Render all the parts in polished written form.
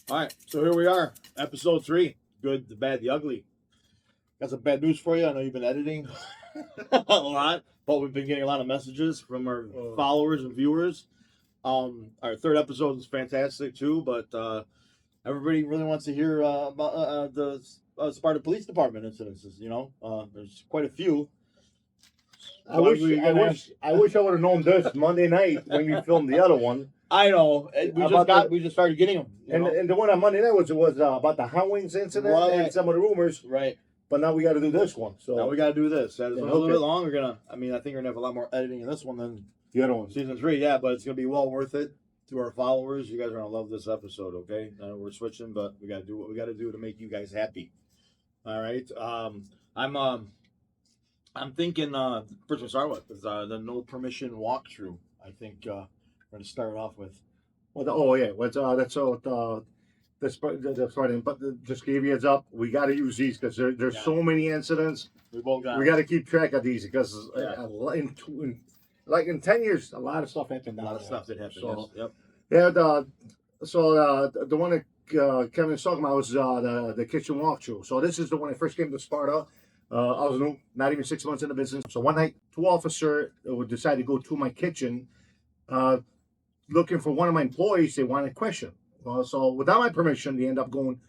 All right, so here we are, episode 3. Good, the bad, the ugly. Got some bad news for you. I know you've been editing a lot, but we've been getting a lot of messages from our followers and viewers. Our third episode is fantastic too, but everybody really wants to hear about the Sparta Police Department incidences. You know, there's quite a few. I wish I would have known this Monday night when you filmed the other one. I know. We just started getting them. And the one on Monday night was about the Howings incident and some of the rumors. Right. But now we got to do this one. So now we got to do this. It's a little bit long. I think we're gonna have a lot more editing in this one than the other one. Season 3. Yeah, but it's gonna be well worth it to our followers. You guys are gonna love this episode. Okay, I know we're switching, but we got to do what we got to do to make you guys happy. All right. I'm thinking. First, we'll start with is the no permission walkthrough. I think we're going to start off with. That's right. But just give you a heads up. We got to use these because there's so many incidents. We got to keep track of these because in 10 years, a lot of stuff happened. A lot of stuff did happen. So, yes. Yep. Yeah. The one that Kevin was talking about was the kitchen walkthrough. So this is the one I first came to Sparta. I was new, not even 6 months in the business. So one night, 2 officers would decide to go to my kitchen, looking for one of my employees. They wanted a question. So without my permission, they end up going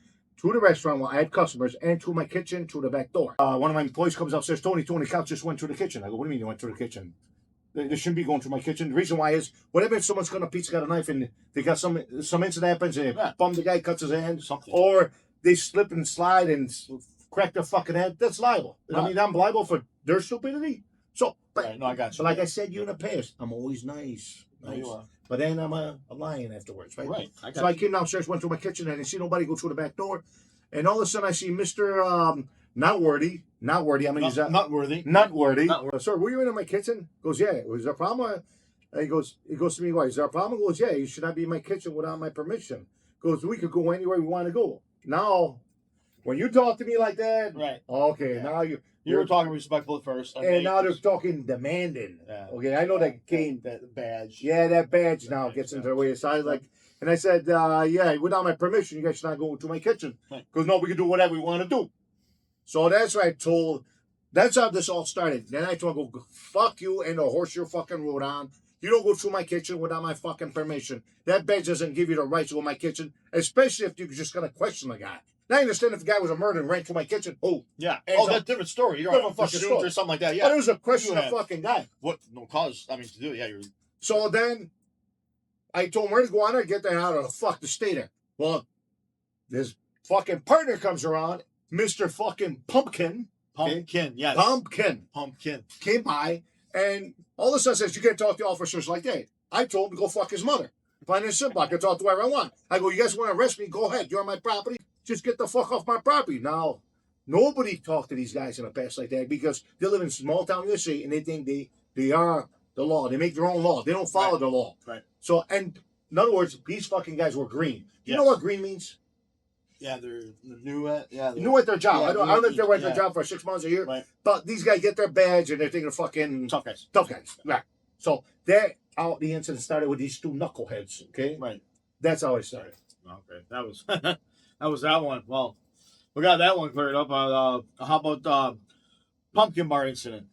to the restaurant where I had customers and to my kitchen through the back door. One of my employees comes up, says, Tony, cops just went to the kitchen. I go, what do you mean you went to the kitchen? They shouldn't be going to my kitchen. The reason why is, whatever if someone's got a pizza, got a knife, and they got some incident happens, and they bum the guy, cuts his hand, or they slip and slide and crack their fucking head, that's liable. Right. I mean, I'm liable for their stupidity. So, but, no, I got you. But like I said, you in the past, I'm always nice. No, you are. But then I'm a lion afterwards, right? Right. I came downstairs, went to my kitchen, and I didn't see nobody go through the back door. And all of a sudden, I see Mr. Not worthy. I mean, he's not worthy. Sir, were you in my kitchen? Goes, yeah. Was there a problem? He goes to me, why? Is there a problem? Goes, yeah. You should not be in my kitchen without my permission. Goes, we could go anywhere we want to go. Now, when you talk to me like that, right? Okay, yeah. Now you were talking respectful at first, and now they're talking demanding. Yeah. Okay, I know that came that badge. Yeah, that badge now gets into the way. So I was and I said, yeah, without my permission, you guys should not go to my kitchen because no, we can do whatever we want to do. So that's what I told. That's how this all started. Then I told him, go fuck you and the horse you're fucking rode on. You don't go through my kitchen without my fucking permission. That badge doesn't give you the right to go to my kitchen, especially if you're just gonna question the guy. Now I understand if the guy was a murderer and ran to my kitchen. Oh, yeah. That's a different story. You're on fucking story or something like that. Yeah. But it was a question of fucking guy. What? No cause. I mean, to do it. Yeah. So then I told him where to go on there, get that out of the fuck to stay there. Well, this fucking partner comes around, Mr. fucking Pumpkin. Yes. Pumpkin came by and all of a sudden says, you can't talk to officers like that. I told him to go fuck his mother. Plain and simple. I can talk to whoever I want. I go, you guys want to arrest me? Go ahead. You're on my property. Just get the fuck off my property. Now, nobody talked to these guys in the past like that because they live in small town USA and they think they are the law. They make their own law. They don't follow the law. Right. So, and in other words, these fucking guys were green. You know what green means? Yeah, they're new at new at their job. Yeah, I don't know if they were at their job for 6 months or a year. Right. But these guys get their badge and they're thinking of fucking tough guys. Right. So that how the incident started with these 2 knuckleheads. Okay. Right. That's how it started. Okay. That was that was that one. Well, we got that one cleared up. How about pumpkin bar incident?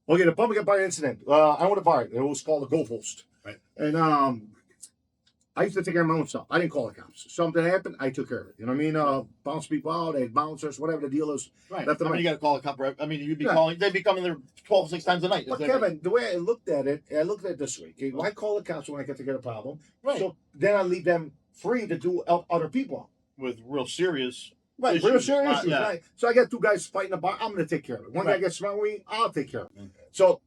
Okay, the pumpkin bar incident. I went to a bar. It was called the Goalpost. Right. And I used to take care of my own stuff. I didn't call the cops. Something happened, I took care of it. You know what I mean? Bounce people out, they had bouncers, whatever the deal is. Right. I mean, you got to call a cop. Right? I mean, you'd be calling. They'd be coming there 6 times a night. But Kevin, the way I looked at it this way. Okay, I call the cops when I get to get a problem. Right. So then I leave them free to do help other people with real serious. Right, issues. real serious issues. Yeah. Right. So I got 2 guys fighting a bar. I'm going to take care of it. One guy gets smart with me, I'll take care of it. Okay. So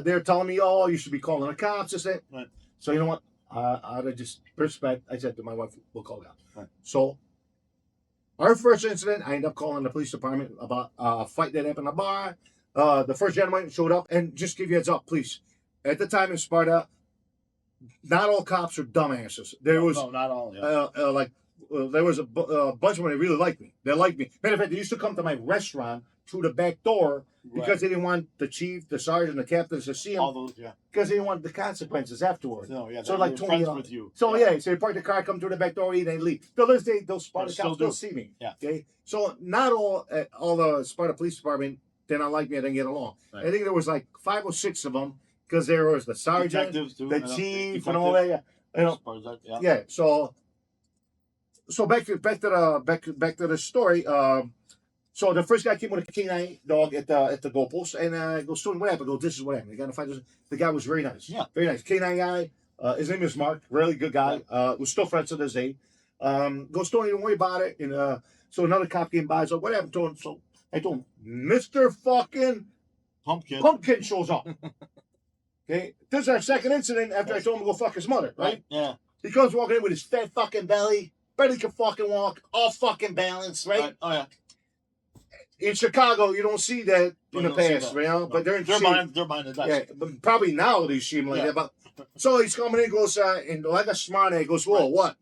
they're telling me, oh, you should be calling the cops. This, that. Right. So you know what? Out of just respect, I said to my wife, we'll call the cops. Right. So our first incident, I ended up calling the police department about a fight that happened in a bar. The first gentleman showed up, and just give you a heads up, please. At the time in Sparta, not all cops are dumbasses. There was no, not all. Yeah. There was a bunch of them that really liked me. They liked me. Matter of fact, they used to come to my restaurant through the back door because they didn't want the chief, the sergeant, the captains to see him. All those, yeah. Because they didn't want the consequences afterwards. No, yeah. So So like like Tony, friends with you. so so they park the car, come through the back door, and they leave. Till this day, those Sparta cops still see me. Yeah. Okay. So not all the Sparta Police Department did not like me. I didn't get along. Right. I think there was like 5 or 6 of them because there was the sergeant, too, the chief, and all that. You know. Yeah. Yeah. So back to the story. So the first guy came with a canine dog at the goalpost, and I go, "Tony, what happened?" I go, "This is what happened." The guy was very nice. Yeah. Very nice. Canine guy. His name is Mark. Really good guy. We're still friends to this day. Goes, "Tony, don't worry about it." And so another cop came by. So what happened to him? So I told him, Mr. fucking Pumpkin shows up. Okay. This is our second incident after I told him to go fuck his mother, right? Yeah. He comes walking in with his fat fucking belly, barely can fucking walk, all fucking balanced, right? Oh yeah. In Chicago, you don't see that in the past, you know. But they're mine. They're mine. Yeah, but probably now they see him like that. But so he's coming in, goes and like a smart guy goes, "Whoa, what?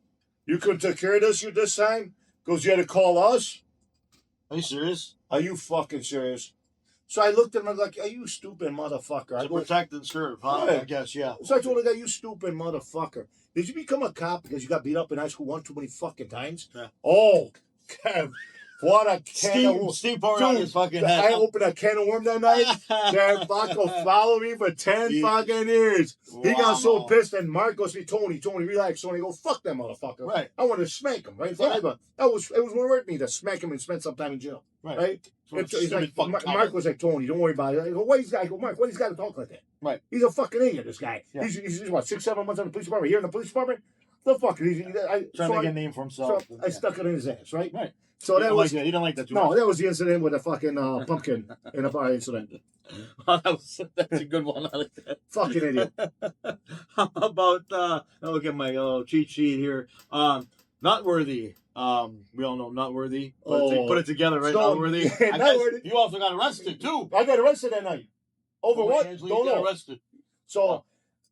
You couldn't take care of this time?" Goes, "You had to call us." Are you serious? Are you fucking serious? So I looked at him and I was like, "Are you stupid motherfucker?" To protect and serve, huh? Right. I guess, yeah. So I told the guy, "You stupid motherfucker. Did you become a cop because you got beat up in high school one too many fucking times?" Yeah. Oh, Kev, what a can of worms. Steve poured on his fucking head. I opened a can of worms that night. That fucker followed me for 10 fucking years. He got so pissed, and Mark goes to me, Tony, relax. Tony, go, fuck that motherfucker. Right. I want to smack him, right? It was more worth me to smack him and spend some time in jail. Right? He's like, Mark was like, Tony, don't worry about it. I go, what he's got? I go, Mark, what he's got to talk like that? Right. He's a fucking idiot, this guy. Yeah. He's what, 6-7 months on the police department? Here in the police department? The fuck? Trying to make a name for himself. So I stuck it in his ass, right? Right. So that was you didn't like that too no, much. that was the incident with the fucking pumpkin in the bar incident. That's a good one. I like that. Fucking idiot. How about look at my little cheat sheet here. Not worthy. We all know not worthy. Put it together, right? Not worthy. Not worthy. You also got arrested too. I got arrested that night. Over what? Don't know. Arrested. So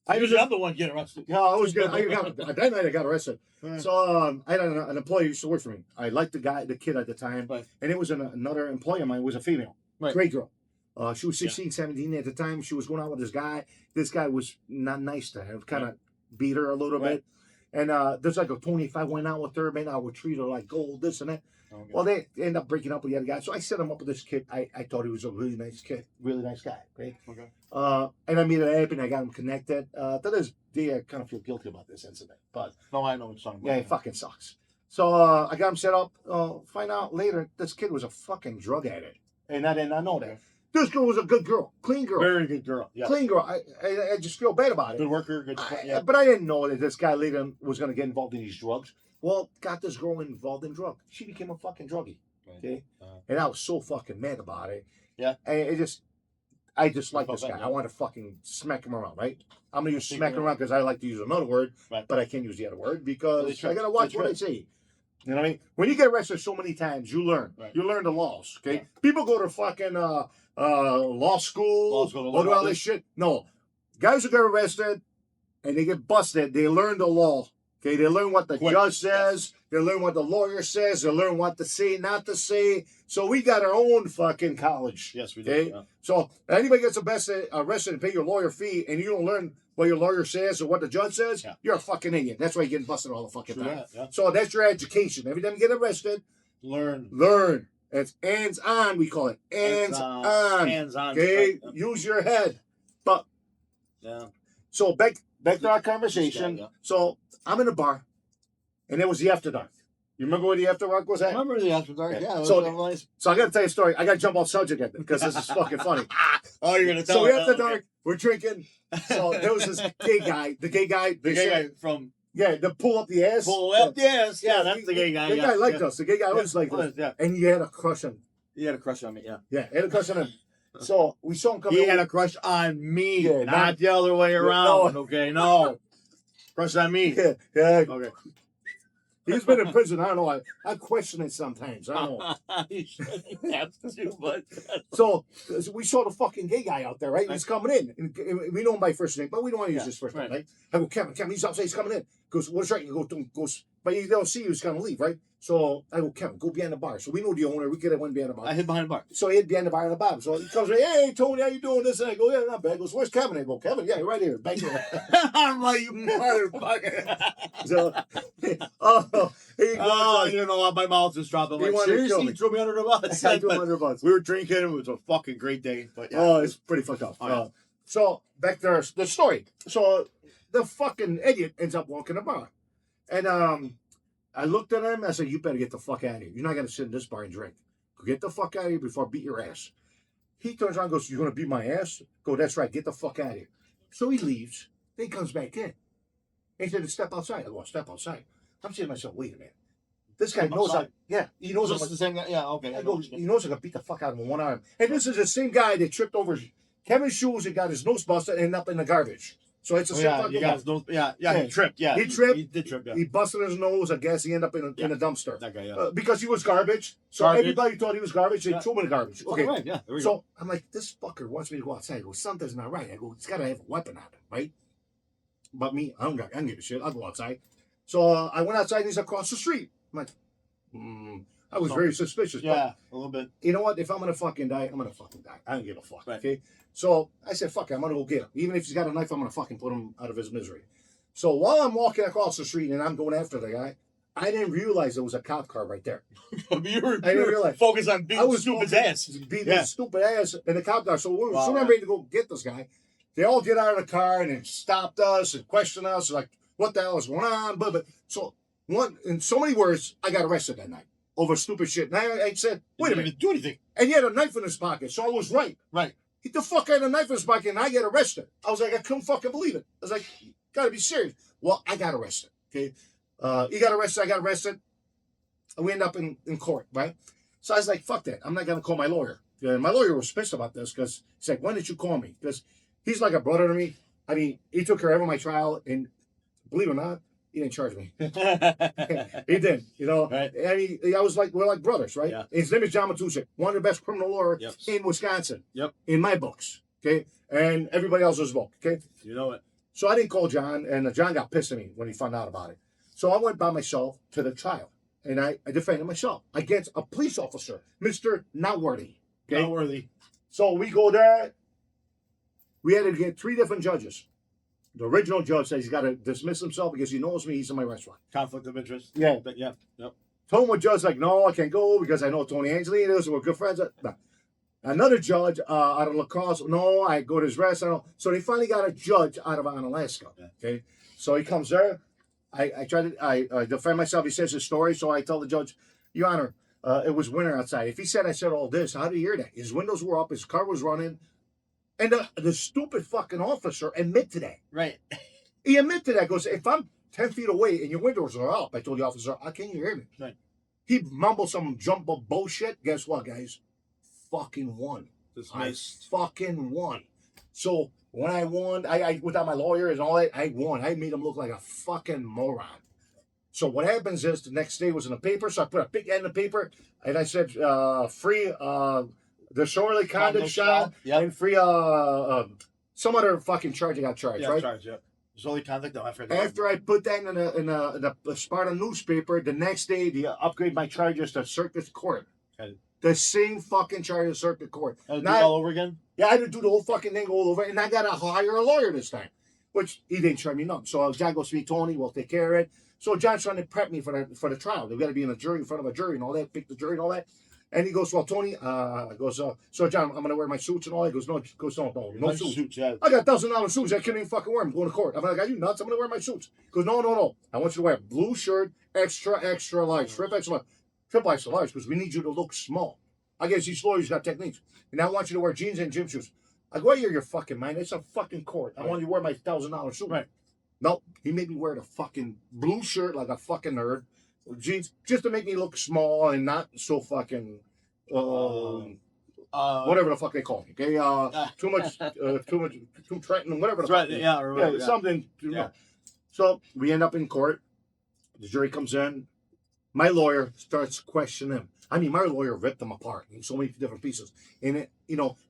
I usually I'm the one getting arrested. Yeah, I was that night I got arrested. Right. So I had an employee who used to work for me. I liked the kid at the time, right. And it was another employee of mine was a female, right. Great girl. She was 16, 17 at the time. She was going out with this guy. This guy was not nice to her. Kind of beat her a little bit. And there's like a Tony, if I went out with her, man, I would treat her like gold, this and that. Okay. Well, they end up breaking up with the other guy. So I set him up with this kid. I thought he was a really nice kid, really nice guy. Right? Okay. And I made it happen. I got him connected. To this day, I kind of feel guilty about this incident. But no, I know what you're talking about. Yeah, it fucking sucks. So I got him set up. Find out later, this kid was a fucking drug addict. And I did not know that. This girl was a good girl, clean girl. Very good girl. Yeah. Clean girl. I just feel bad about it. Good worker. Good. Yeah. But I didn't know that this guy later was going to get involved in these drugs. Well, got this girl involved in drugs. She became a fucking druggie. Right. Okay. And I was so fucking mad about it. Yeah. And I just like this guy. I want to fucking smack him around, right? I'm going to use smack him around because I like to use another word, but I can't use the other word because I got to watch what I say. You know what I mean? When you get arrested so many times, you learn. Right. You learn the laws, okay? Yeah. People go to fucking law school, or do all this shit. No. Guys who get arrested and they get busted, they learn the law. Okay, they learn what the judge says. They learn what the lawyer says. They learn what to say, not to say. So we got our own fucking college. Yes, we do. Okay? Yeah. So anybody gets arrested and pay your lawyer fee, and you don't learn what your lawyer says or what the judge says, you're a fucking idiot. That's why you're getting busted all the fucking time. Yeah. So that's your education. Every time you get arrested, learn. It's hands on, we call it. Hands on. Hands on. Okay? Right. Use your head. But so back to our conversation. So I'm in a bar, and it was the after dark. You remember where the after dark was at? I remember the after dark. Yeah. So I got to tell you a story. I got to jump off subject again because this is fucking funny. Oh, you're gonna tell me? So after dark, okay. We're drinking. So there was this gay guy. The gay guy from. Yeah, the pull up the ass. Pull up the ass. Yeah, that's the gay guy. The guy liked us. The gay guy always liked us. Yeah. And he had a crush on me. He had a crush on me, yeah. Yeah, he had a crush on him. So we saw him come in. He had a crush on me, not the other way around. Okay, no. Crush on me. Yeah. Okay. He's been in prison. I don't know. I question it sometimes. I don't know. You shouldn't have to, but... So we saw the fucking gay guy out there, right? He's coming in. And we know him by first name, but we don't want to use his first name, right? I go, Kevin, he's outside. He's coming in. Goes, what's right? He goes, but you don't see he was going to leave, right? So I go, Kevin, go behind the bar. So we know the owner. We could have went behind the bar. I hid behind the bar. So he hid behind the bar in the bottom. So he comes, hey, Tony, how you doing? This and I go, yeah, not bad. He goes, where's Kevin? I go, Kevin, yeah, right here, back here. I'm like, you motherfucker. So, he goes, you know what? My mouth just dropped. I'm He like, wanted to kill seriously, me. you threw me under the bus. I do $100. We were drinking. It was a fucking great day. But yeah. Oh, it's pretty fucked up. Oh, yeah. So back to the story. So the fucking idiot ends up walking the bar. And I looked at him. I said, you better get the fuck out of here. You're not going to sit in this bar and drink. Get the fuck out of here before I beat your ass. He turns around and goes, you're going to beat my ass? Go, that's right. Get the fuck out of here. So he leaves. Then he comes back in. He said, step outside. I go, step outside. I'm saying to myself, wait a minute. This guy knows I, yeah, he knows This I'm is the same guy? Yeah, okay. I go, he knows I can beat the fuck out of him with one arm. And this is the same guy that tripped over Kevin's shoes and got his nose busted and ended up in the garbage. So it's the same fucking guy. He tripped. Yeah, He tripped. He did trip. Yeah, He busted his nose. I guess he ended up in a dumpster. that guy. Yeah, Because he was garbage. So Garbage. everybody thought he was garbage. They Yeah. threw him in the garbage. Okay. right. Yeah, there we go. So I'm like, this fucker wants me to go outside. I go, something's not right. I go, he's got to have a weapon on him, right? But me, I don't give a shit. I'll go outside. So I went outside and he's across the street. I'm like, I was very suspicious. Yeah, a little bit. You know what? If I'm going to fucking die, I'm going to fucking die. I don't give a fuck. Right. Okay. So I said, fuck it. I'm going to go get him. Even if he's got a knife, I'm going to fucking put him out of his misery. So while I'm walking across the street and I'm going after the guy, I didn't realize there was a cop car right there. I didn't realize. Focus on beating I was stupid ass. Beating Yeah. his stupid ass in the cop car. So as Wow, soon as I'm yeah. ready to go get this guy, they all get out of the car and they stopped us and questioned us like, what the hell is going on? But so in so many words, I got arrested that night over stupid shit. And I said, wait a Didn't minute. even do anything. And he had a knife in his pocket, so I was right. Right. He the fuck had a knife in his pocket and I get arrested. I was like, I couldn't fucking believe it. I was like, you gotta be serious. Well, I got arrested. Okay. He got arrested, I got arrested. And we end up in court, right? So I was like, fuck that. I'm not gonna call my lawyer. And my lawyer was pissed about this because he's like, when did you call me? Because he's like a brother to me. I mean, he took care of my trial, and believe it or not, he didn't charge me. He did, you know. Right. I mean, I was like, we're like brothers, right? Yeah. His name is John Matusik, one of the best criminal lawyers Yep. in Wisconsin. Yep. In my books, okay, and everybody else's book, okay. You know it. So I didn't call John, and John got pissed at me when he found out about it. So I went by myself to the trial, and I defended myself against a police officer, Mr. Notworthy. Okay. Not worthy. So we go there. We had to get 3 different judges. The original judge says he's got to dismiss himself because he knows me. He's in my restaurant. Conflict of interest. Yeah. But yeah. Yep. Told one judge, like, no, I can't go because I know Tony Angelino, so we're good friends. No. Another judge out of La Crosse, no, I go to his restaurant. So they finally got a judge out of Alaska. Yeah. Okay. So he comes there. I try to I defend myself. He says his story. So I tell the judge, Your Honor, it was winter outside. If he said I said all this, how do you hear that? His windows were up, his car was running. And the stupid fucking officer admitted to that. Right. He admitted to that. Goes, if I'm 10 feet away and your windows are up, I told the officer, how can you hear me? Right. He mumbled some jumbo bullshit. Guess what, guys? Fucking won. Dismissed. I fucking won. So when I won, I without my lawyer and all that, I won. I made him look like a fucking moron. So what happens is the next day was in the paper, so I put a big ad in the paper, and I said, free disorderly conduct shot, Yep. and free some other fucking charge I got charged, Yeah, right? charge, yeah. Disorderly conduct, no, I forgot. After I put that in the Sparta newspaper, the next day they upgrade my charges to circuit court. Okay. The same fucking charge to circuit court. Had to do Now- it all over again? Yeah, I had to do the whole fucking thing all over, and I got to hire a lawyer this time, which he didn't charge me nothing. So John goes to me, Tony, we'll take care of it. So John's trying to prep me for the trial. They've got to be in a jury, in front of a jury and all that, pick the jury and all that. And he goes, well, Tony, so John, I'm going to wear my suits and all that. He goes, no suits. Yeah. I got $1,000 suits. I can't even fucking wear them. I'm going to court. I'm like, are you nuts? I'm going to wear my suits. He goes, no. I want you to wear a blue shirt, extra large, triple extra large, because we need you to look small. I guess each lawyer's got techniques. And I want you to wear jeans and gym shoes. I go, you're your fucking mind. It's a fucking court. I want you to wear my $1,000 suit. Right. No, he made me wear the fucking blue shirt like a fucking nerd. Jeans, just to make me look small and not so fucking, whatever the fuck they call me. Okay, too Trenton, whatever the fuck. Right, yeah, right, yeah. Something. You Yeah. know. So we end up in court. The jury comes in. My lawyer starts questioning him. I mean, my lawyer ripped them apart in so many different pieces. And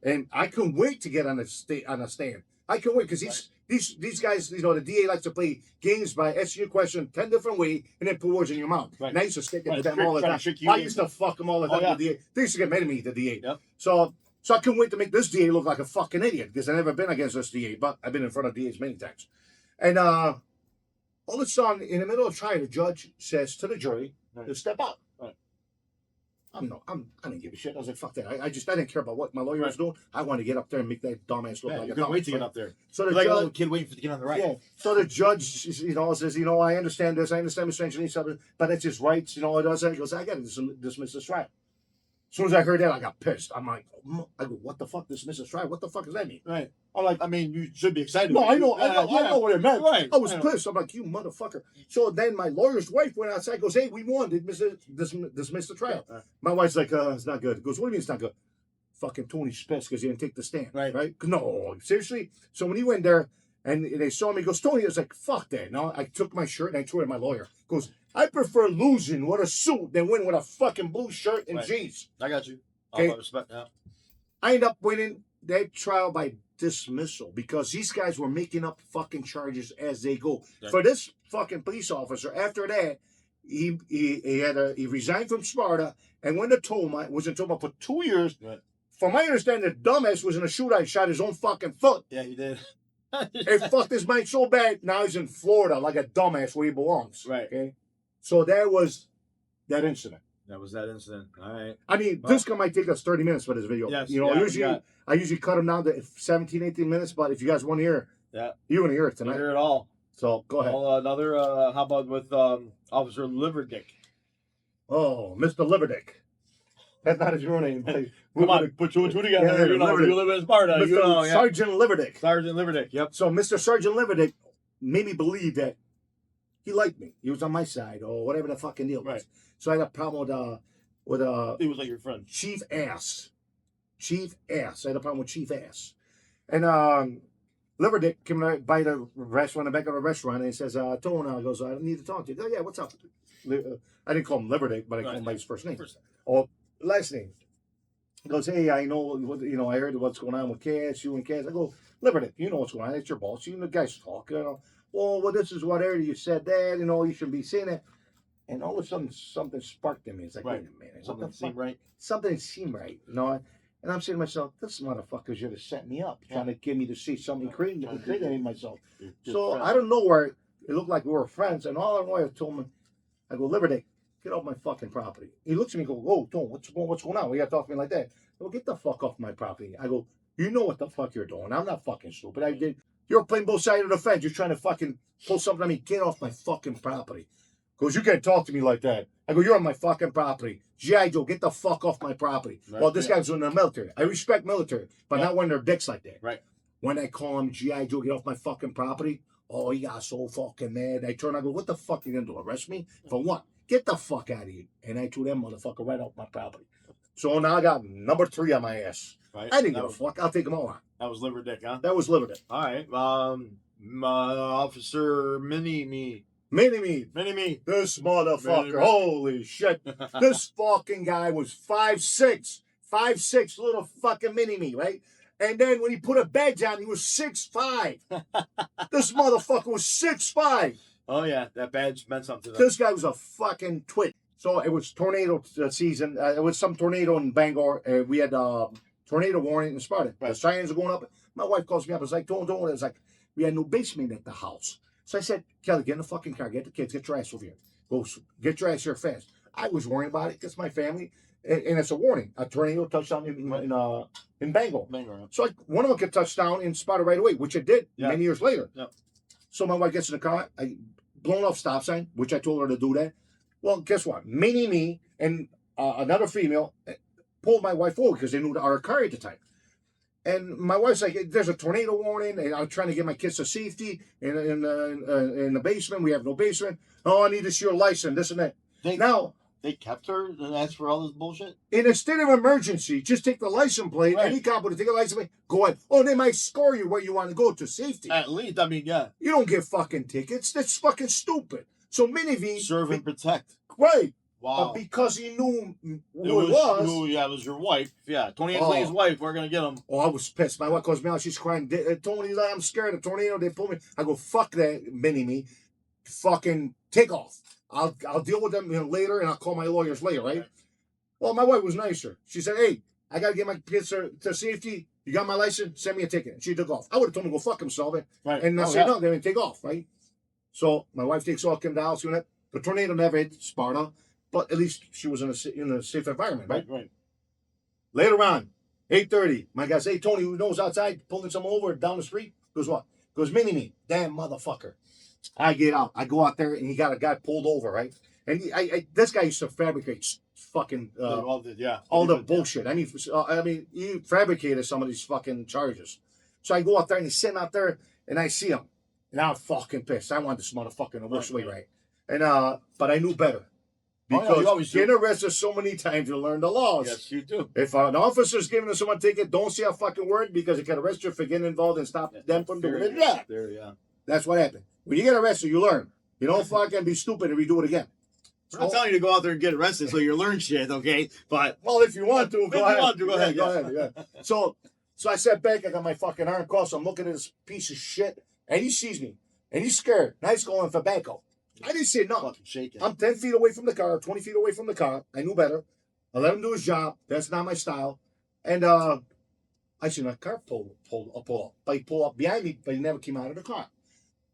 and I couldn't wait to get on the stand. I couldn't wait because these guys, the DA likes to play games by asking you a question 10 different ways and then put words in your mouth. Right. And I used to stick it Right, with them all the time. trick you I in. used to fuck them all the time. Oh, yeah. The DA. They used to get mad at me, the DA. Yep. So I couldn't wait to make this DA look like a fucking idiot because I've never been against this DA, but I've been in front of DAs many times. And all of a sudden, in the middle of trial, the judge says to the jury to step up. Right. I didn't give a shit. I was like, fuck that. I didn't care about what my lawyer was doing. I wanted to get up there and make that dumbass look like You a couldn't wait to dumbass. get up there. So the Like a judge, little kid waiting to get on the right. yeah. So the judge, says, I understand this. I understand Mr. Angelini, but it's his rights. It does. He goes, I got to dismiss this trial. As soon as I heard that, I got pissed. I'm like, I go, what the fuck, dismiss this trial? What the fuck does that mean? Right. I'm like, I mean, you should be excited. No, I know what it meant. Right. I was pissed. I'm like, you motherfucker. So then my lawyer's wife went outside, goes, hey, we won. Dismiss the trial. My wife's like, it's not good. Goes, what do you mean it's not good? Fucking Tony's pissed because he didn't take the stand. Right? No, seriously. So when he went there and they saw me, he goes, Tony, I was like, fuck that. No, I took my shirt and I threw it at my lawyer. Goes, I prefer losing with a suit than win with a fucking blue shirt and jeans. I got you. Okay. All respect. Yeah. I ended up winning that trial by dismissal because these guys were making up fucking charges as they go. Right. For this fucking police officer, after that, he resigned from Sparta and went to Toma, was in Toma for 2 years. Right. From my understanding, the dumbass was in a shootout and shot his own fucking foot. Yeah, he did. It fucked his mind so bad, now he's in Florida like a dumbass where he belongs. Right. Okay. So that was that incident. That was that incident. All right. I mean, this guy might take us 30 minutes for this video. Yes. I usually cut them down to 17, 18 minutes, but if you guys want to hear, you want to hear it I tonight. hear it all. So go ahead. Well, another. How about with Officer Ledick? Oh, Mr. Ledick. That's not his real name. Come on, put two and two together. Yeah, You live in Sparta. Mr. Sergeant Ledick. Sergeant Ledick. Yep. So Mr. Sergeant Ledick made me believe that he liked me. He was on my side or whatever the fucking deal was. Right. So I had a problem with He was like your friend. Chief Ass. Chief Ass. I had a problem with Chief Ass. And Ledick came right by the restaurant, the back of the restaurant, and he says, Tone goes, I need to talk to you. I go, yeah, what's up? I didn't call him Ledick, but I called him by his first name. Or last name. He goes, hey, I know, I heard what's going on with Cass, you and Cass. I go, Ledick, you know what's going on. It's your boss. You and the guys talk, Well, this is what I heard. You said that, you shouldn't be saying that. And all of a sudden, something sparked in me. It's like, wait a minute. Something seemed right. Something didn't seem right, And I'm saying to myself, this motherfucker should have set me up, trying to get me to see something crazy in myself. So I don't know where it looked like we were friends. And all I know, I told him, I go, Ledick, get off my fucking property. He looks at me and goes, oh, Tom, what's going on? We got to talk to me like that. I go, get the fuck off my property. I go, you know what the fuck you're doing. I'm not fucking stupid. You're playing both sides of the fence. You're trying to fucking pull something on me. Get off my fucking property. Goes, you can't talk to me like that. I go, you're on my fucking property. G.I. Joe, get the fuck off my property. Right. Well, this guy's in the military. I respect military, but not when they're dicks like that. Right. When I call him G.I. Joe, get off my fucking property. Oh, he got so fucking mad. I go, what the fuck are you going to do? Arrest me? For what? Get the fuck out of here. And I threw that motherfucker right off my property. So now I got number 3 on my ass. Right. I didn't give a fuck. I'll take them all out. That was Ledick, huh? That was Ledick. All right. Officer Mini-Me. Mini-Me. This motherfucker. Holy shit. This fucking guy was 5'6". 5'6", little fucking Mini-Me, right? And then when he put a badge on, he was 6'5". This motherfucker was 6'5". Oh, yeah. That badge meant something. This guy was a fucking twit. So it was tornado season. It was some tornado in Bangor. We had tornado warning in Sparta. Right. The sirens are going up. My wife calls me up. It's like, don't. It's like, we had no basement at the house. So I said, Kelly, get in the fucking car. Get the kids. Get your ass over here. Go get your ass here fast. I was worrying about it. It's my family. And it's a warning. A tornado touchdown in Bangor. So one of them could touch down in Sparta right away, which it did many years later. Yeah. So my wife gets in the car. I blown off stop sign, which I told her to do that. Well, guess what? Me and another female pulled my wife over because they knew our car at the time. And my wife's like, there's a tornado warning, and I'm trying to get my kids to safety in the basement. We have no basement. Oh, I need to see your license, this and that. They kept her and asked for all this bullshit? In a state of emergency, just take the license plate. Right. Any cop would take a license plate, go ahead. Oh, they might score you where you want to go to safety. At least, I mean, yeah. You don't get fucking tickets. That's fucking stupid. So Mini-V... Serve and protect. Right. Wow. because he knew who it was your wife. Yeah, Tony Angelini's wife. We're gonna get him. Oh, I was pissed. My wife calls me out. She's crying. Tony, I'm scared of tornado. They pulled me. I go, fuck that, mini-me. Fucking take off. I'll deal with them later, and I'll call my lawyers later, right? Well, my wife was nicer. She said, hey, I got to get my kids to safety. You got my license? Send me a ticket. And she took off. I would have told him to go fuck himself. Right. And I said, no, they didn't take off, right? So my wife takes off, came to the house. The tornado never hit Sparta, but at least she was in a safe environment, right? Right. Later on, 8:30, my guy says, hey, Tony, who knows outside, pulling someone over down the street? Goes, what? Goes, mini-me. Damn motherfucker. I get out. I go out there, and he got a guy pulled over, right? And this guy used to fabricate fucking all the bullshit. I mean, he fabricated some of these fucking charges. So I go out there, and he's sitting out there, and I see him, and I'm fucking pissed. I want this motherfucker in the worst way, right? And but I knew better because getting arrested so many times, you learn the laws. Yes, you do. If an officer's giving someone a ticket, don't say a fucking word because it can arrest you for getting involved and stop them from doing their job. That's what happened. When you get arrested, you learn. You don't fucking be stupid and redo it again. I'm not telling you to go out there and get arrested so you learn shit, okay? But well, if you want to, go ahead. Go ahead. Yeah. So I sat back. I got my fucking arm crossed. So I'm looking at this piece of shit, and he sees me, and he's scared. Now he's going for tobacco. I didn't say nothing. I'm 10 feet away from the car, 20 feet away from the car. I knew better. I let him do his job. That's not my style. And I seen a car pull up. But he pulled up behind me, but he never came out of the car.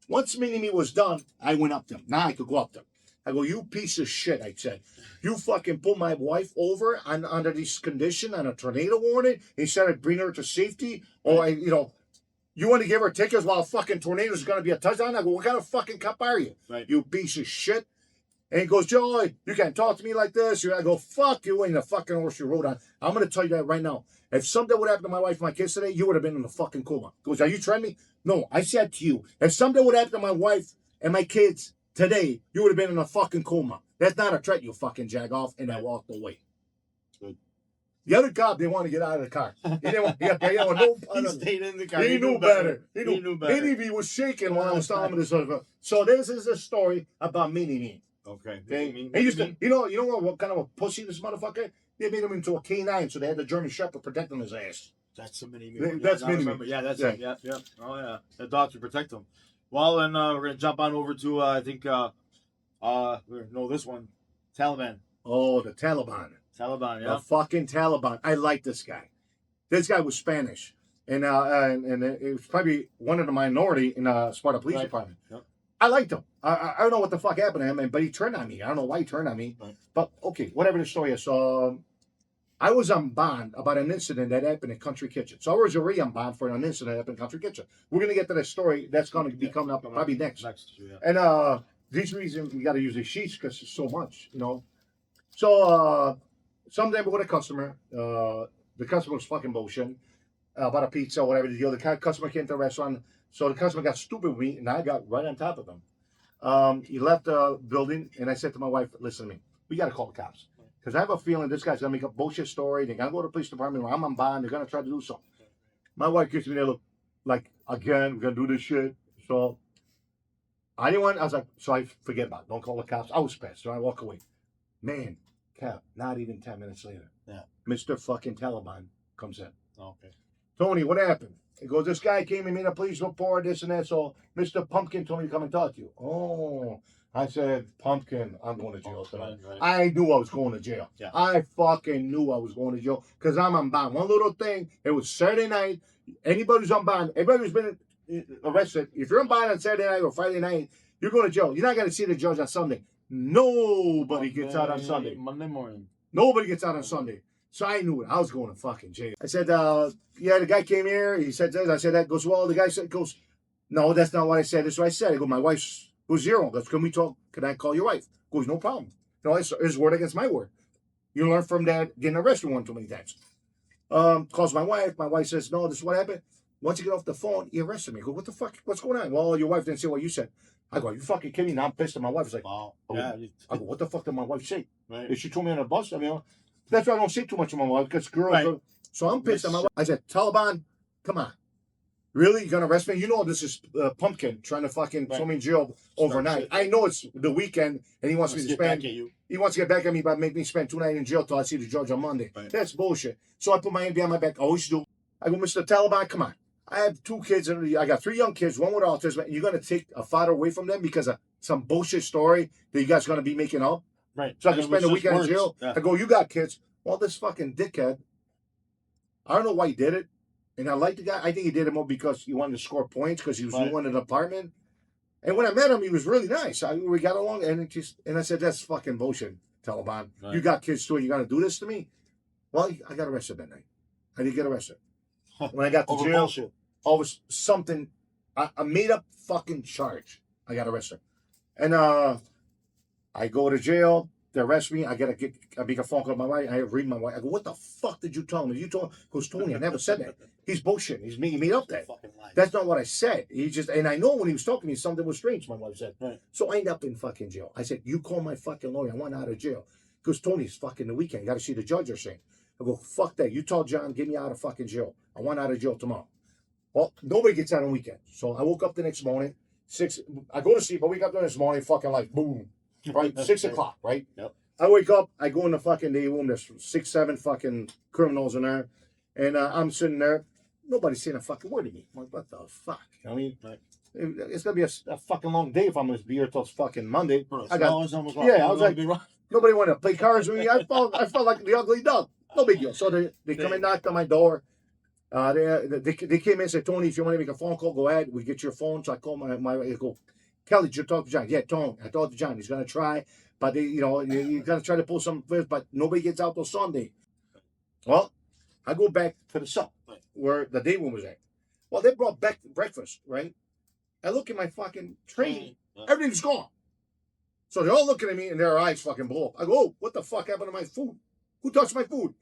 Once me was done, I went up to him. Now I could go up to him. I go, you piece of shit, I said. You fucking pulled my wife over under this condition on a tornado warning. He said I'd bring her to safety. Or, you want to give her tickets while a fucking tornado is going to be a touchdown? I go, what kind of fucking cop are you? Right. You piece of shit. And he goes, Joey, you can't talk to me like this. I go, fuck you and the fucking horse you rode on. I'm going to tell you that right now. If something would happen to my wife and my kids today, you would have been in the fucking coma. He goes, are you trying me? No, I said to you, if something would happen to my wife and my kids today, you would have been in a fucking coma. That's not a threat, you fucking jag off. And I walked away. Good. The other cop didn't want to get out of the car. He didn't want, he stayed in the car. He knew better. He knew better. Mini-me was shaking while I was telling him this. So this is a story about Mini-me. Okay. He used to, you know what kind of a pussy this motherfucker? They made him into a canine, so they had the German Shepherd protecting his ass. That's a Mini-me. That's Mini-me. Yeah, that's it. Yeah. Oh, yeah. The dogs to protect him. Well, and we're going to jump on over to, I think, this one. Taliban. Oh, the Taliban. Taliban, yeah. The fucking Taliban. I like this guy. This guy was Spanish. And it was probably one of the minority in Sparta Police Department. Yep. I liked him. I don't know what the fuck happened to him, but he turned on me. I don't know why he turned on me. Right. But, okay, whatever the story is. So, I was on bond about an incident that happened in Country Kitchen. So, I was already on bond for an incident that happened in Country Kitchen. We're going to get to that story. That's going to be coming up probably next. And these reasons, we got to use these sheets because there's so much, So, someday with a customer, the customer was fucking bullshit about a pizza or whatever. The other customer came to the restaurant. So the customer got stupid with me, and I got right on top of him. He left the building, and I said to my wife, listen to me, we got to call the cops. Because I have a feeling this guy's going to make a bullshit story. They're going to go to the police department where I'm on bond. They're going to try to do something. My wife gives me that look, like, again, we're going to do this shit. So I didn't want, I was like, so I forget about it. Don't call the cops. I was pissed, so I walk away. Man, Cap, not even 10 minutes later. Yeah. Mr. fucking Taliban comes in. Okay. Tony, what happened? He goes, this guy came and made a police report, this and that. So Mr. Pumpkin told me to come and talk to you. Oh, I said, Pumpkin, I'm going to jail tonight. Right. I knew I was going to jail. Yeah. I fucking knew I was going to jail because I'm on bond. One little thing, it was Saturday night. Anybody who's on bond, everybody who's been arrested, if you're on bond on Saturday night or Friday night, you're going to jail. You're not going to see the judge on Sunday. Nobody gets out on Sunday. Monday morning. Nobody gets out on Sunday. So I knew it. I was going to fucking jail. I said, yeah, the guy came here. He said this. I said that. Goes, well, the guy said, goes, no, that's not what I said. This is what I said. I go, my wife's was zero. Goes, can we talk? Can I call your wife? Goes, no problem. No, it's his word against my word. You learn from that getting arrested one too many times. Calls my wife. My wife says, no, this is what happened. Once you get off the phone, he arrested me. I go, what the fuck? What's going on? Well, your wife didn't say what you said. I go, are you fucking kidding me? Now I'm pissed at my wife. It's like, wow. Yeah. I go, what the fuck did my wife say? Right. If she told me on the bus, I mean, that's why I don't say too much to my wife because girls. Right. So I'm pissed at my wife. I said, Taliban, come on. Really? You're gonna arrest me? You know this is Pumpkin trying to fucking throw me in jail overnight. shit. I know it's the weekend and he wants me to Get spend. back at you. He wants to get back at me by making me spend 2 nights in jail till I see the judge on Monday. Right. That's bullshit. So I put my hand behind my back. I always do. I go, Mr. Taliban, come on. I have 2 kids. I got 3 young kids, one with autism. And you're gonna take a father away from them because of some bullshit story that you guys are gonna be making up? Right. So I can spend the weekend in jail. Yeah. I go, you got kids. Well, this fucking dickhead. I don't know why he did it. And I like the guy. I think he did it more because he wanted to score points because he was new in an apartment. And when I met him, he was really nice. We got along, and I said, "That's fucking bullshit, Taliban. Right. You got kids too, and you're gonna do this to me?" Well, I got arrested that night. I did get arrested. When I got to jail, bullshit. always something, a made up fucking charge. I got arrested, and I go to jail. They arrest me. I make a phone call to my wife. I read my wife. I go, what the fuck did you tell me? You told him, goes, Tony, I never said that. He's bullshitting. He made up that. That's not what I said. And I know when he was talking to me, something was strange, my wife said. Right. So I end up in fucking jail. I said, you call my fucking lawyer. I want out of jail. Because Tony's fucking the weekend. You got to see the judge or saying. I go, fuck that. You tell John, get me out of fucking jail. I want out of jail tomorrow. Well, nobody gets out on weekend. So I woke up the next morning, I go to sleep. I wake up the next morning, fucking like, boom. Right? 6 o'clock, right? Yep. I wake up, I go in the fucking day room, there's 6, 7 fucking criminals in there, and I'm sitting there, nobody's saying a fucking word to me. I'm like, what the fuck? I mean, it's going to be a fucking long day if I'm going to be here till fucking Monday. I was like, nobody wanted to play cards with me. I felt like the ugly duck. No big deal. So they come and knocked on my door. They came in and said, Tony, if you want to make a phone call, go ahead. We get your phone. So I call I go, Kelly, did you talk to John? Yeah, Tony. I talked to John. He's going to try. But, you got to try to pull some, but nobody gets out till Sunday. Well, I go back to the cell where the day room was at. Well, they brought back breakfast, right? I look at my fucking tray. Everything's gone. So they're all looking at me and their eyes fucking blow up. I go, oh, what the fuck happened to my food? Who touched my food?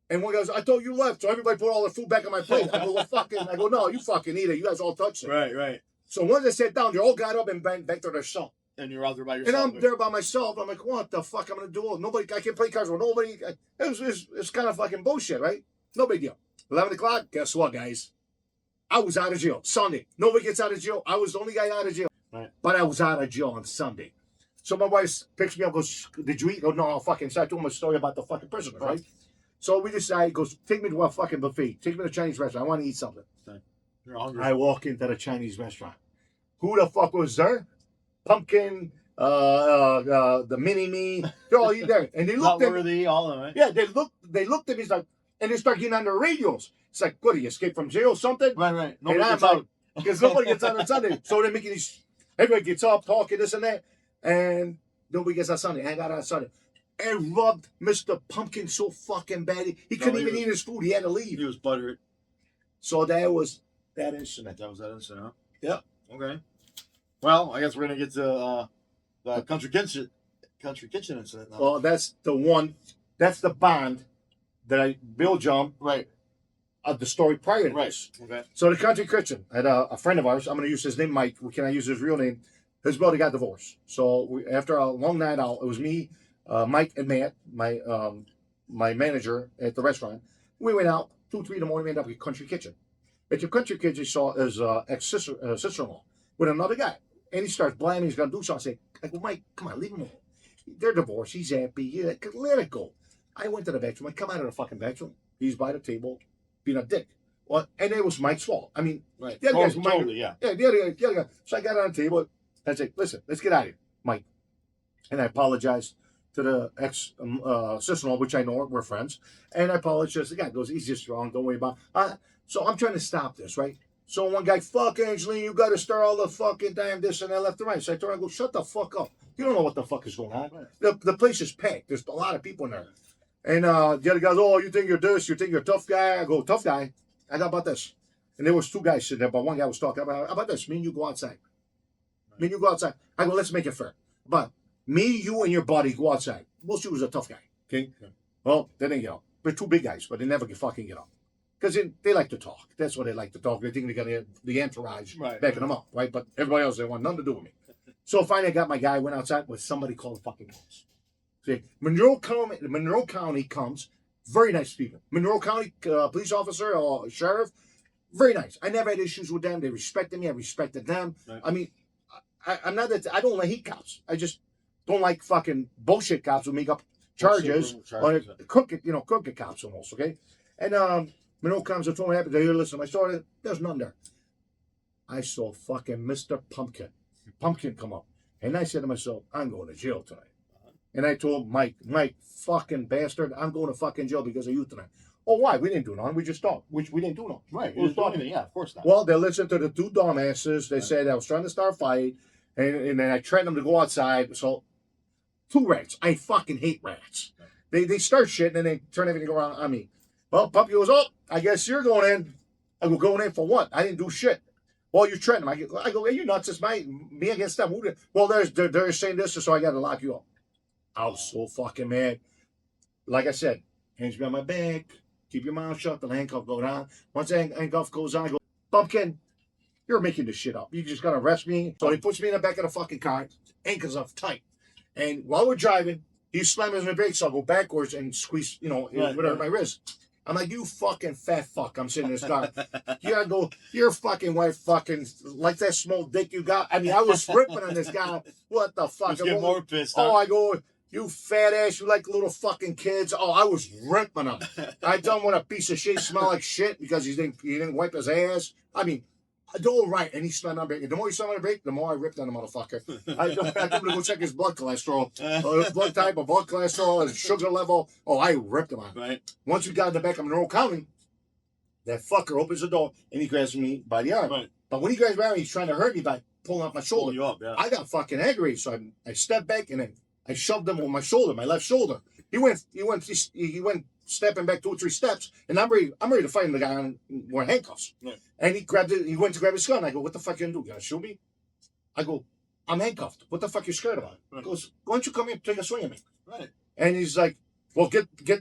And one guy goes, I thought you left. So everybody put all their food back on my plate. I go, I go, no, you fucking eat it. You guys all touched it. Right. So once I sat down, they all got up and went back to their cell. And you're out there by yourself. And I'm there by myself. I'm like, what the fuck I'm going to do? Nobody, I can't play cards with nobody. It's kind of fucking bullshit, right? No big deal. 11 o'clock, guess what, guys? I was out of jail. Sunday. Nobody gets out of jail. I was the only guy out of jail. Right. But I was out of jail on Sunday. So my wife picks me up, goes, did you eat? Oh, no, I'll fucking start doing my story about the fucking prisoners, right? So we decide, goes, take me to a fucking buffet. Take me to a Chinese restaurant. I want to eat something. You're hungry. I walk into the Chinese restaurant. Who the fuck was there? Pumpkin, the mini-me. They're all eating there. And they looked at me. All of it. Yeah, they looked at me like, and they start getting on their radios. It's like, what, you escaped from jail or something? Right. Nobody gets out. Because nobody gets out on Sunday. So they're making these, everybody gets up, talking, this and that. And nobody gets out Sunday. I got out on Sunday. And rubbed Mr. Pumpkin so fucking bad. He couldn't even eat his food. He had to leave. He was buttered. So that was that incident. That was that incident, huh? Yep. Okay. Well, I guess we're going to get to the country kitchen incident now. Well, that's the one. That's the bond that Bill Jump. Right. The story prior to this. Okay. So the country kitchen had a friend of ours. I'm going to use his name, Mike. Can I use his real name? His brother got divorced. So after a long night out, it was me, Mike, and Matt, my manager at the restaurant. We went out 2, 3 in the morning. We ended up at country kitchen. At your country kitchen, saw his ex-sister-in-law with another guy. And he starts blaming. He's going to do something. I go, Mike, come on, leave him alone. They're divorced. He's happy. Yeah, let it go. I went to the bathroom. I come out of the fucking bathroom. He's by the table, being a dick. Well, and it was Mike's fault. I mean, right. The other guys were totally, yeah. Yeah, the other guy. So I got on the table. I said, listen, let's get out of here, Mike. And I apologized to the ex-sister-in-law, which I know we're friends. And I apologized. The guy goes, he's just wrong. Don't worry about it. So I'm trying to stop this, right? So one guy, fuck Angeline, you got to stir all the fucking damn this and that left and right. So I told him, I go, shut the fuck up. You don't know what the fuck is going on. Right. The place is packed. There's a lot of people in there. And the other guy goes, oh, you think you're this? You think you're a tough guy? I go, tough guy? I got about this. And there was 2 guys sitting there, but one guy was talking about, how about this? Me and you go outside. Me and you go outside. I go, let's make it fair. But me, you, and your buddy go outside. Most of you was a tough guy. Okay? Yeah. Well, they didn't get up. They're 2 big guys, but they never fucking get up. Because they like to talk. That's what they like to talk. They think they got the entourage backing them up, right? But everybody else, they want nothing to do with me. So finally, I got my guy, went outside with somebody called the fucking police. See, Monroe County comes, very nice people. Monroe County police officer or sheriff, Very nice. I never had issues with them. They respected me. I respected them. Right. I mean, I'm not that. I don't like hate cops. I just don't like fucking bullshit cops who make up charges or crooked, crooked cops almost. Okay. And Minot comes and told me what happened. Here, listen, I saw it. There's none there. I saw fucking Mr. Pumpkin come up, and I said to myself, I'm going to jail tonight. And I told Mike, fucking bastard, I'm going to fucking jail because of you tonight. Oh, why? We didn't do nothing. We just talked. We didn't do nothing. Right. We didn't do anything. Yeah, of course not. Well, they listened to the two dumbasses. They said I was trying to start a fight, and then I threatened them to go outside. So, two rats. I fucking hate rats. They start shit, and then they turn everything around on me. Well, Puppy goes, oh, I guess you're going in. I go, going in for what? I didn't do shit. Well, you threatened them. I go, hey, you nuts. It's me against them. Well, they're saying this, so I got to lock you up. I was so fucking mad. Like I said, hands me on my back. Keep your mouth shut. The handcuff go down. Once the handcuff goes on, I go, Pumpkin, you're making this shit up. You just got to arrest me. So he puts me in the back of the fucking car. Ankles up tight. And while we're driving, he's slamming my brakes. So I'll go backwards and squeeze, whatever my wrist. I'm like, you fucking fat fuck. I'm sitting in this car. You gotta go, your fucking wife fucking, like that small dick you got. I mean, I was ripping on this guy. What the fuck? Let's get more pissed. Oh, I go, you fat ass, you like little fucking kids. Oh, I was ripping him. I tell him what a piece of shit, smell like shit because he didn't wipe his ass. I mean, I do all right, and he slammed on brake. The more he slammed on brake, the more I ripped on the motherfucker. I told him to go check his blood cholesterol, blood type, or blood cholesterol, his sugar level. Oh, I ripped him on. Right. Once we got in the back of Monroe County, that fucker opens the door and he grabs me by the arm. Right. But when he grabs my arm, he's trying to hurt me by pulling off my shoulder. Pull you up, yeah. I got fucking aggravated, so I stepped back and then I shoved him on my shoulder, my left shoulder. He went stepping back 2 or 3 steps, and I'm ready to fight the guy wearing handcuffs. Right. And he went to grab his gun. I go, what the fuck you gonna do? You gonna shoot me? I go, I'm handcuffed. What the fuck you scared about? Right. He goes, why don't you come here and take a swing at me? Right. And he's like, well, get by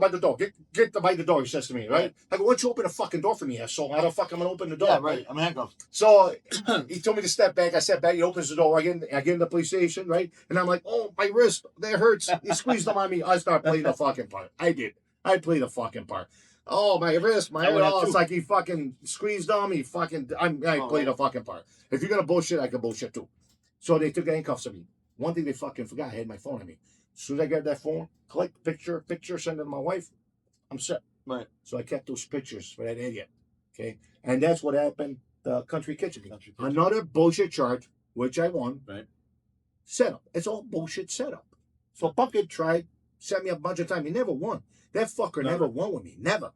the door. Get by the door, he says to me, right? I go, why don't you open the fucking door for me, asshole? How the fuck am I gonna open the door? Yeah, right. I'm handcuffed. So he told me to step back. I stepped back. He opens the door. I get in the police station, right? And I'm like, oh, my wrist, that hurts. He squeezed them on me. I start playing the fucking part. I did. I played the fucking part. Oh, my wrist, it's like he fucking squeezed on me. I played the fucking part. If you're gonna bullshit, I can bullshit too. So they took the handcuffs of me. One thing they fucking forgot, I had my phone on me. As soon as I grabbed that phone, click, picture, send it to my wife, I'm set. Right. So I kept those pictures for that idiot. Okay. And that's what happened, the country kitchen. Another bullshit charge, which I won. Right. Setup. It's all bullshit setup. So Pumpkin tried, set me up a bunch of times. He never won. That fucker never won with me. Never.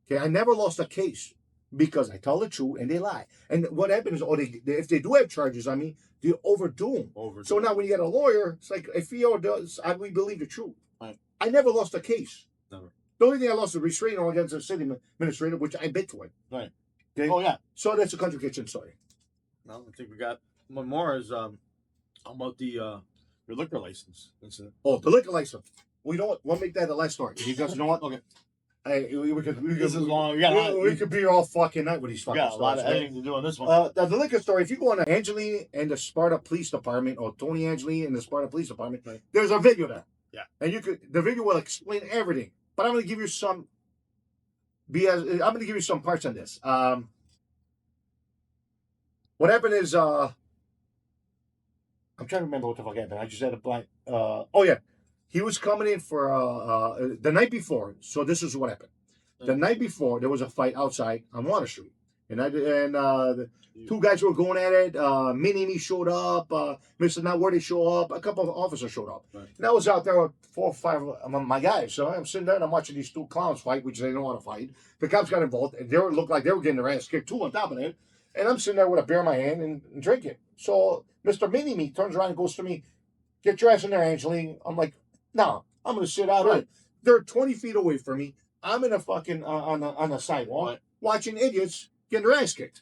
Okay. I never lost a case because I tell the truth and they lie. And what happens is, if they do have charges on me, they overdo them. So now when you get a lawyer, it's like, if he does, we believe the truth. Right. I never lost a case. Never. The only thing I lost was a restraining order against the city administrator, which I bit to it. Right. Okay? Oh, yeah. So that's a country kitchen story. Well, I think we got one more is about your liquor license incident. Oh, the liquor license. Well, you know what? We'll make that the last story. Because you know what? Okay. This is long. We could be here all fucking night with these fucking stories. We got a lot of editing to do on this one. The liquor story, if you go on Angelini and the Sparta Police Department, or Tony Angelini and the Sparta Police Department, right, there's a video there. Yeah. And the video will explain everything. But I'm going to give you some parts on this. What happened is, I'm trying to remember what the fuck happened. I just had a blank. Oh, yeah. He was coming in for the night before. So this is what happened. The night before, there was a fight outside on Water Street. And the 2 guys were going at it. Mini-Me showed up. Mr. Not Where they show up. A couple of officers showed up. Right. And I was out there with 4 or 5 of my guys. So I'm sitting there and I'm watching these 2 clowns fight, which they didn't want to fight. The cops got involved. And they looked like they were getting their ass kicked too on top of it. And I'm sitting there with a beer in my hand and drinking. So Mr. Mini-Me turns around and goes to me, get your ass in there, Angeline. I'm like, no, I'm going to sit out. Right. They're 20 feet away from me. I'm in a fucking, on the sidewalk, watching idiots getting their ass kicked.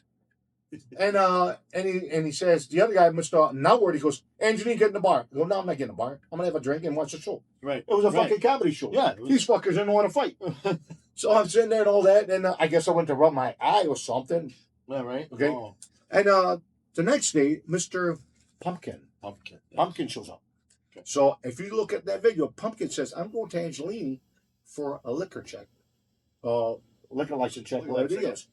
And he says, the other guy, Mr. Nowhere, he goes, Angeline, get in the bar. I go, no, I'm not getting in the bar. I'm going to have a drink and watch the show. Right. It was a fucking comedy show. Yeah. These fuckers didn't want to fight. So I'm sitting there and all that. And I guess I went to rub my eye or something. Yeah, right. Okay. Oh. And the next day, Mr. Pumpkin shows up. Okay. So if you look at that video, Pumpkin says, I'm going to Angelini for a liquor check. Liquor license check, whatever it is.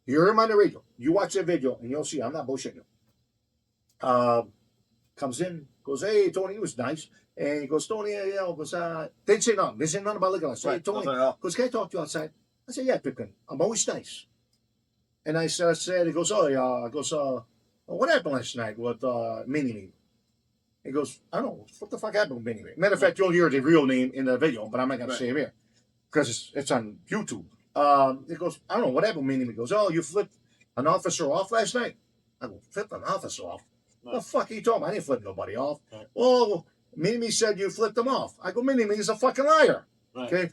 You hear him on the radio. You watch the video, and you'll see. I'm not bullshitting you. Comes in, goes, hey, Tony, he was nice. And he goes, Tony, didn't say nothing. Didn't say nothing about liquor. I said, hey, Tony, goes, can I talk to you outside? I said, yeah, Pipkin. I'm always nice. And I said, he goes, oh, yeah. I goes, what happened last night with Mini-Me? He goes, I don't know. What the fuck happened with Mini-Me? Matter of fact, you'll hear the real name in the video, but I'm not going to say it here because it's on YouTube. He goes, I don't know. What happened with Mini-Me? He goes, oh, you flipped an officer off last night? I go, flipped an officer off? What the fuck are you talking about? I didn't flip nobody off. Right. Well, Mini-Me said you flipped him off. I go, Mini-Me is a fucking liar. Right. Okay?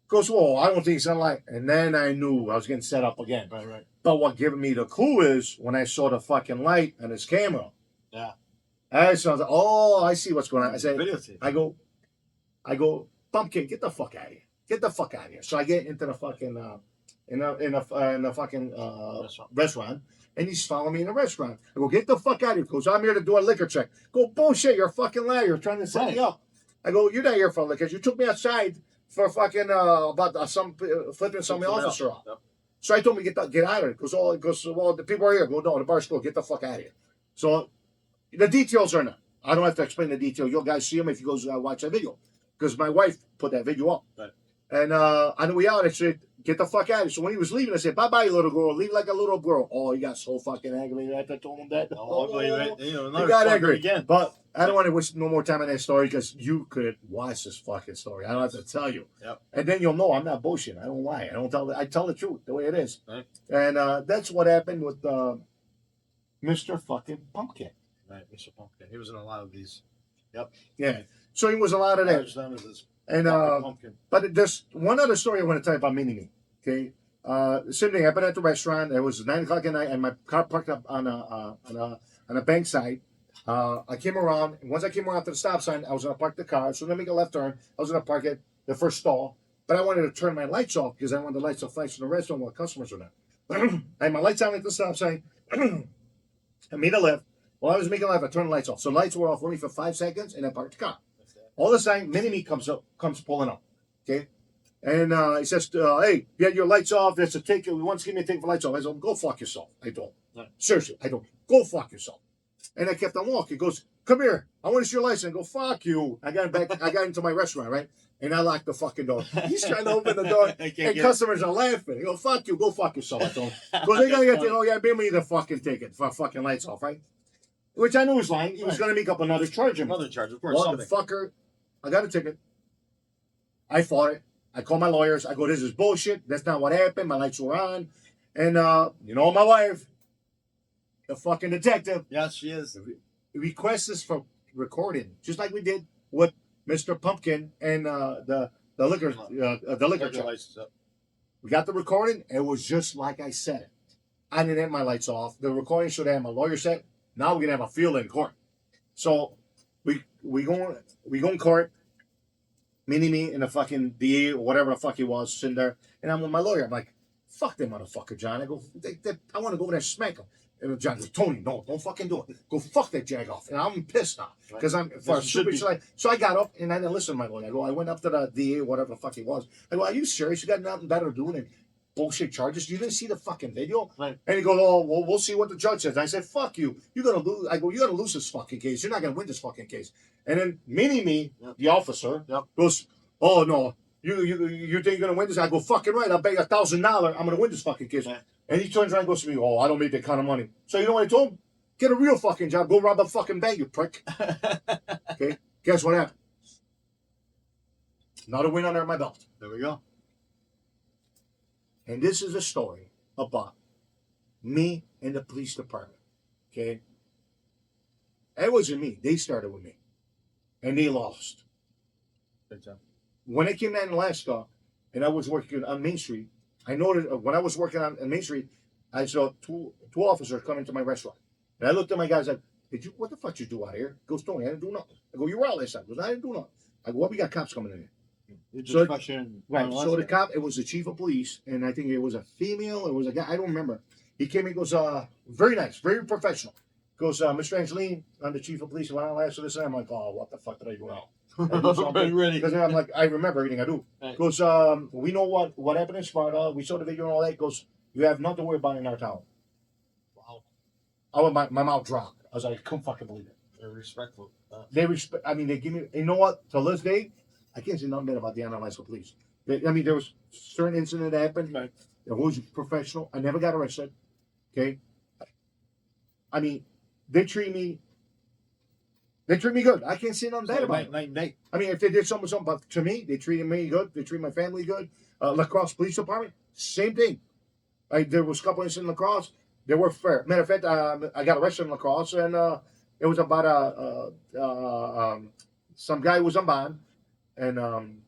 Goes, whoa, I don't think he's a liar. And then I knew I was getting set up again. Right. But what gave me the clue is when I saw the fucking light on his camera. Yeah. I was like, oh, I see what's going on. I said, I go, Pumpkin, get the fuck out of here. Get the fuck out of here. So I get into the fucking, in the fucking restaurant. And he's following me in the restaurant. I go, get the fuck out of here. He goes, I'm here to do a liquor check. Go, bullshit, you're a fucking liar. You're trying to set me up. I go, you're not here for liquor. You took me outside for fucking, about flipping some officer off. Yep. So I told him, get out of here. Because, well, the people are here. Go, no, the bar's closed. Get the fuck out of here. So the details are not. I don't have to explain the detail. You guys see them if you go watch that video. Because my wife put that video up. Right. And on the way out, I said, get the fuck out of here. So when he was leaving, I said, bye-bye, little girl. Leave like a little girl. Oh, he got so fucking aggravated after I told him that. He got angry. Again. But I don't want to waste no more time on that story because you could watch this fucking story. I don't have to tell you. Yep. And then you'll know I'm not bullshit. I don't lie. I tell the truth the way it is. Right. And that's what happened with Mr. fucking Pumpkin. Right, Mr. Pumpkin. He was in a lot of these. Yep. Yeah. So he was a lot of that. And but there's one other story I want to tell you about Mini-Me. Okay, the same thing happened at the restaurant. It was 9 o'clock at night, and my car parked up on a bank side. I came around, and once I came around to the stop sign, I was gonna park the car. So then make a left turn. I was gonna park at the first stall, but I wanted to turn my lights off because I wanted the lights to flash in the restaurant while customers were there. I had my lights on at the stop sign. I made a left. While I was making a left, I turned the lights off. So the lights were off only for 5 seconds, and I parked the car. All of a sudden, Mini-Me comes pulling up, okay? And he says, hey, you had your lights off. That's a ticket. We want to give me a ticket for lights off. I said, go fuck yourself. I don't. No. Seriously, I don't. Go fuck yourself. And I kept on walking. He goes, come here. I want to see your license. I go, fuck you. I got back. I got into my restaurant, right? And I locked the fucking door. He's trying to open the door, and customers are laughing. He goes, fuck you. Go fuck yourself. I told him. Because they got to get the, oh, yeah, give me the fucking ticket for fucking lights off, right? Which I knew was lying. He was going to make up another charge. Another charge, of course. Well, the fucker, I got a ticket. I fought it. I called my lawyers. I go, this is bullshit. That's not what happened. My lights were on. And, you know, my wife, the fucking detective. Yes, she is. Requests this for recording, just like we did with Mr. Pumpkin and the liquor check. We got the recording. It was just like I said. I didn't have my lights off. The recording should have my lawyer said. Now we're gonna have a field in court. So we go in court. Mini-Me and the fucking DA or whatever the fuck he was sitting there, and I'm with my lawyer. I'm like, fuck that motherfucker, John. I go, I want to go over there and smack him. And John goes, Tony, no, don't fucking do it. Go fuck that jag off. And I'm pissed now because I'm for a stupid shit. So I got up and I didn't listen to my lawyer. I went up to the DA, whatever the fuck he was. I go, are you serious? You got nothing better to do than bullshit charges? You didn't see the fucking video? Right. And he goes, oh, well, we'll see what the judge says. I said, fuck you. You're going to lose. I go, you're going to lose this fucking case. You're not going to win this fucking case. And then Mini-Me, the officer, goes, oh, no, you think you're going to win this? I go, fucking right. I'll bet you $1,000 I'm going to win this fucking case. Yeah. And he turns around and goes to me, oh, I don't make that kind of money. So you know what I told him? Get a real fucking job. Go rob a fucking bank, you prick. Okay? Guess what happened? Another win under my belt. There we go. And this is a story about me and the police department. Okay? It wasn't me. They started with me. And they lost. Good job. When I came down in Alaska and I was working on Main Street, I noticed when I was working on Main Street, I saw two officers come into my restaurant. And I looked at my guys like, what the fuck you do out here? He goes, Tony, I didn't do nothing. I go, you were out last time. He goes, I didn't do nothing. I go, well, we got cops coming in here. So, right. So the cop, it was the chief of police, and I think it was a female, it was a guy, I don't remember. He came and goes, very nice, very professional. Goes, Mr. Angeline, I'm the chief of police, and when I last this, I'm like, oh, what the fuck did I do now? Because I'm like, I remember everything I do. Right. Goes, we know what happened in Sparta. We saw the video and all that. Goes, You have nothing to worry about in our town. Wow. My mouth dropped. I was like, I couldn't fucking believe it. They're respectful. They respect. I mean, they give me. You know what? To this day, I can't say nothing bad about the Anna police. There was certain incident that happened. Right. It was professional. I never got arrested. Okay. I mean, they treat me. They treat me good. I can't say nothing bad about it. I mean, if they did something, but to me, they treated me good. They treated my family good. Lacrosse Police Department, same thing. There was a couple incidents in lacrosse. They were fair. Matter of fact, I got arrested in lacrosse, and it was about some guy who was on bond, and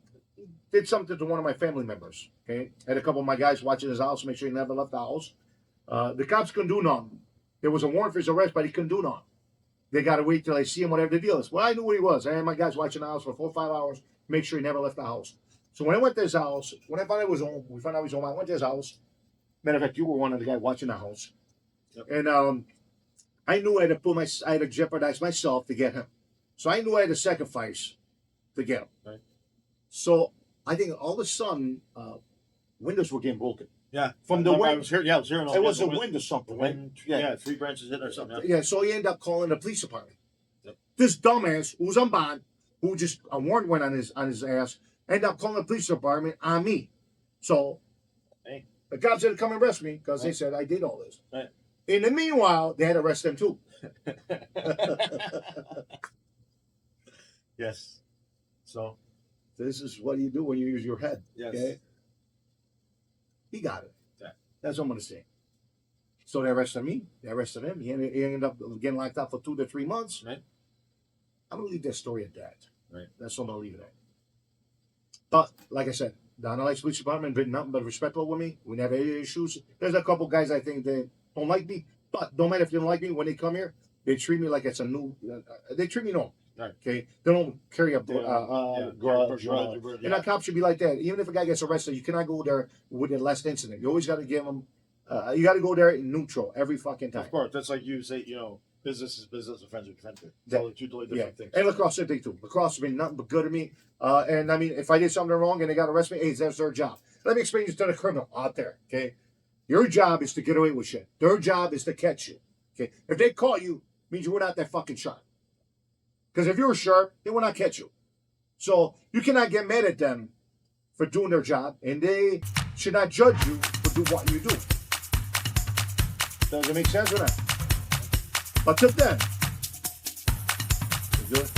did something to one of my family members. Okay, had a couple of my guys watching his house, make sure he never left the house. The cops couldn't do nothing. There was a warrant for his arrest, but he couldn't do nothing. They got to wait till they see him, whatever the deal is. Well, I knew where he was. I had my guys watching the house for 4 or 5 hours, make sure he never left the house. So when I went to his house, when I found out he was home, we found out he was home. I went to his house. Matter of fact, you were one of the guys watching the house, Yep. and I knew I had to jeopardize myself to get him. So I knew I had to sacrifice to get him. Right. So I think all of a sudden, windows were getting broken. Yeah. From the I wind. was here. Yeah, I was hearing all It was the a wind or something. Right? wind. Yeah, 3 branches hit or something. Yeah, so he ended up calling the police department. Yep. This dumbass who was on bond, who just a warrant went on his ass, ended up calling the police department on me. So Hey. the cops had to come and arrest me because they Right. said I did all this. Right. In the meanwhile, they had to arrest them too. Yes. So. This is what you do when you use your head. Yes. Okay. He got it. Yeah. That's what I'm gonna say. So they arrested me. They arrested him. He ended up getting locked up for 2 to 3 months. Right. I'm gonna leave that story at that. Right. That's what I'm gonna leave it at. But like I said, the Honolulu Police Department been nothing but respectful with me. We never had any issues. There's a couple guys I think that don't like me, but don't matter if they don't like me. When they come here, they treat me like it's a new. They treat me normal. Right. Okay. They don't carry a grudge. And a cop should be like that. Even if a guy gets arrested, you cannot go there with a less incident. You always got to give them. You got to go there in neutral every fucking time. Of course, that's like you say. Business is business, and friends are friends. That- Totally two totally different things. And lacrosse same thing too. Lacrosse has been nothing but good to me. And I mean, if I did something wrong and they got to arrest me, hey, that's their job. Let me explain this to the criminal out there. Okay, your job is to get away with shit. Their job is to catch you. Okay, if they caught you, means you were not that fucking sharp. Because if you were sharp, they will not catch you. So you cannot get mad at them for doing their job, and they should not judge you for do what you do. Does it make sense or not? But to them, they do it.